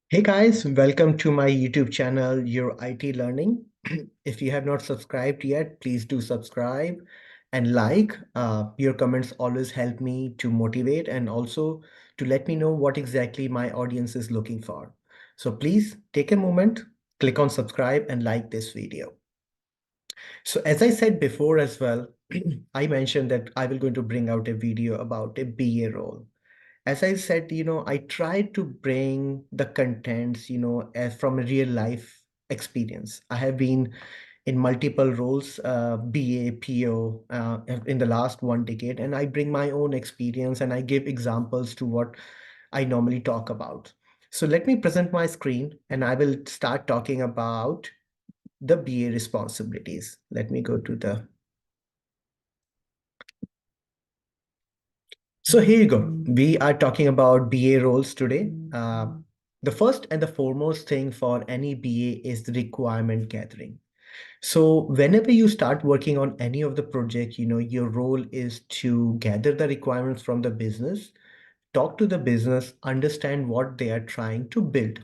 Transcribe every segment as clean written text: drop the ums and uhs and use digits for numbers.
Hey guys, welcome to my YouTube channel, Your IT Learning. If you have not subscribed yet, please do subscribe and like. Your comments always help me to motivate and also to let me know what exactly my audience is looking for. So please take a moment, click on subscribe and like this video. So as I said before as well, I mentioned that I will going to bring out a video about a BA role. As I said, I try to bring the contents, as from a real life experience. I have been in multiple roles, BA, PO, in the last 1 decade, and I bring my own experience and I give examples to what I normally talk about. So let me present my screen and I will start talking about the BA responsibilities. Let me go to the So here you go. We are talking about BA roles today. The first and the foremost thing for any BA is the requirement gathering. So whenever you start working on any of the project, your role is to gather the requirements from the business, talk to the business, understand what they are trying to build.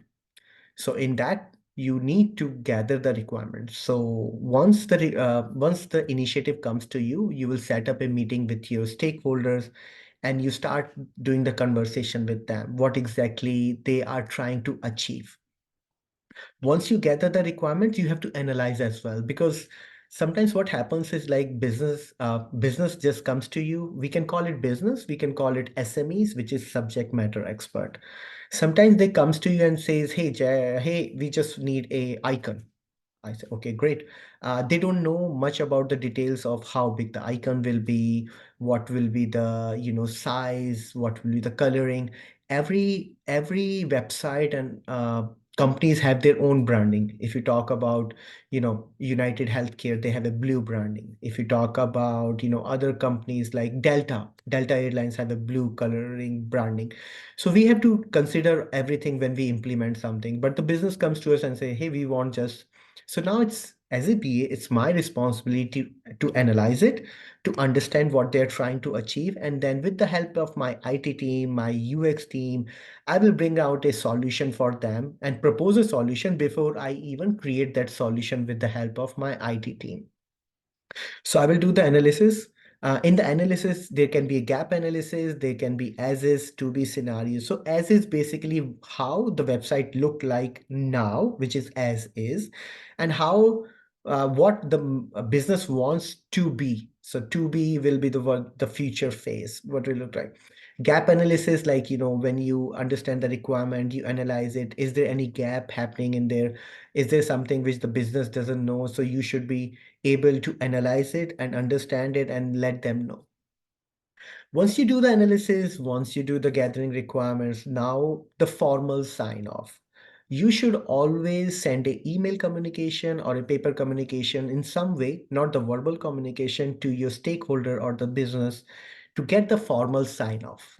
So in that, you need to gather the requirements. So once the initiative comes to you, you will set up a meeting with your stakeholders and you start doing the conversation with them, what exactly they are trying to achieve. Once you gather the requirements, you have to analyze as well, because sometimes what happens is like business just comes to you. We can call it business, we can call it SMEs, which is subject matter expert. Sometimes they comes to you and says, hey Jay, hey, we just need a icon. I said, okay, great. They don't know much about the details of how big the icon will be, what will be the, size, what will be the coloring. Every website and companies have their own branding. If you talk about, United Healthcare, they have a blue branding. If you talk about, other companies like Delta Airlines have a blue coloring branding. So we have to consider everything when we implement something. But the business comes to us and say, hey, we want just so now it's as a BA, it's my responsibility to analyze it, to understand what they're trying to achieve. And then with the help of my IT team, my UX team, I will bring out a solution for them and propose a solution before I even create that solution with the help of my IT team. So I will do the analysis. In the analysis, there can be a gap analysis, there can be as is, to be scenarios. So as is basically how the website look like now, which is as is, and how what the business wants to be. So to be will be the future phase, what will look like. Gap analysis, like when you understand the requirement, you analyze it. Is there any gap happening in there? Is there something which the business doesn't know? So you should be able to analyze it and understand it and let them know. Once you do the analysis, once you do the gathering requirements, now the formal sign off. You should always send a email communication or a paper communication in some way, not the verbal communication, to your stakeholder or the business to get the formal sign off.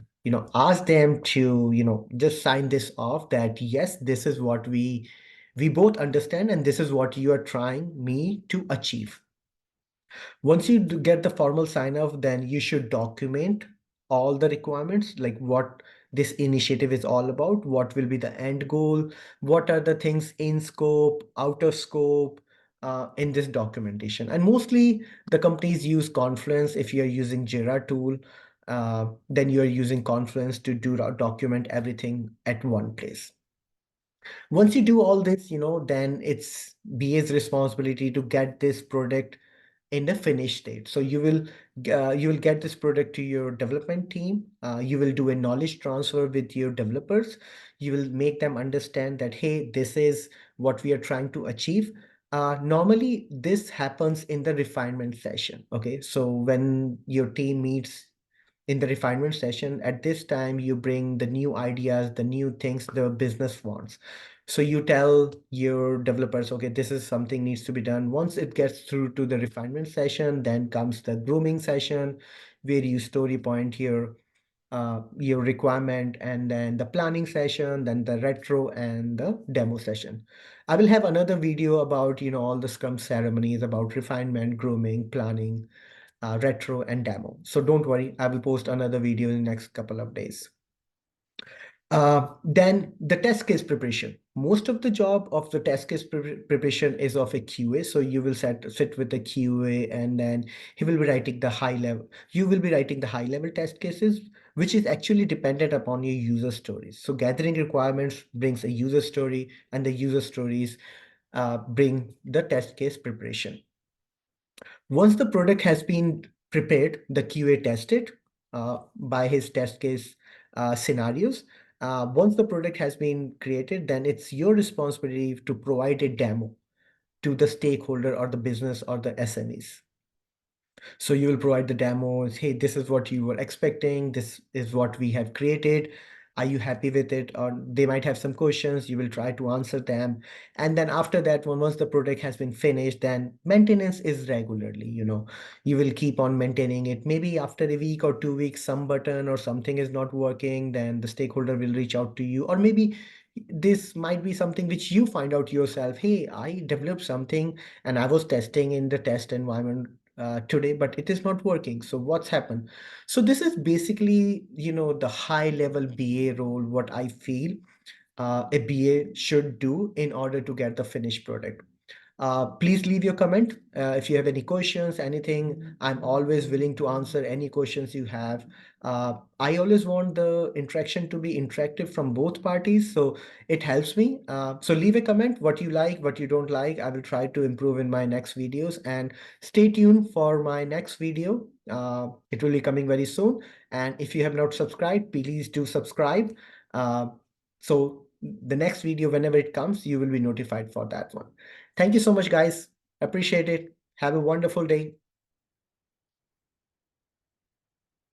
Ask them to, just sign this off that yes, this is what we both understand and this is what you are trying me to achieve. Once you get the formal sign off, then you should document all the requirements, like what this initiative is all about, what will be the end goal, what are the things in scope, out of scope, in this documentation. And mostly the companies use Confluence. If you're using Jira tool, then you're using Confluence to document everything at one place. Once you do all this, then it's BA's responsibility to get this product in the finished state. So you will get this product to your development team. You will do a knowledge transfer with your developers. You will make them understand that, hey, this is what we are trying to achieve. Normally, this happens in the refinement session. Okay, so when your team meets in the refinement session, at this time you bring the new ideas, the new things the business wants. So you tell your developers, okay, this is something needs to be done. Once it gets through to the refinement session, then comes the grooming session, where you story point your requirement, and then the planning session, then the retro and the demo session. I will have another video about all the scrum ceremonies about refinement, grooming, planning, retro and demo. So don't worry, I will post another video in the next couple of days. Then the test case preparation. Most of the job of the test case preparation is of a QA. So you will sit with the QA, and then he will be writing the high level. You will be writing the high level test cases, which is actually dependent upon your user stories. So gathering requirements brings a user story, and the user stories bring the test case preparation. Once the product has been prepared, the QA tested by his test case scenarios. Once the product has been created, then it's your responsibility to provide a demo to the stakeholder or the business or the SMEs. So you will provide the demos. Hey, this is what you were expecting. This is what we have created. Are you happy with it? Or they might have some questions. You will try to answer them. And then after that, once the product has been finished, then maintenance is regularly, you will keep on maintaining it. Maybe after a week or 2 weeks, some button or something is not working, then the stakeholder will reach out to you. Or maybe this might be something which you find out yourself. Hey, I developed something and I was testing in the test environment today, but it is not working. So what's happened? So this is basically, the high level BA role, what I feel a BA should do in order to get the finished product. Please leave your comment. If you have any questions, anything, I'm always willing to answer any questions you have. I always want the interaction to be interactive from both parties, so it helps me. So leave a comment, what you like, what you don't like. I will try to improve in my next videos, and stay tuned for my next video. It will be coming very soon. And if you have not subscribed, please do subscribe. Uh, so the next video, whenever it comes, you will be notified for that one. Thank you so much, guys. Appreciate it. Have a wonderful day.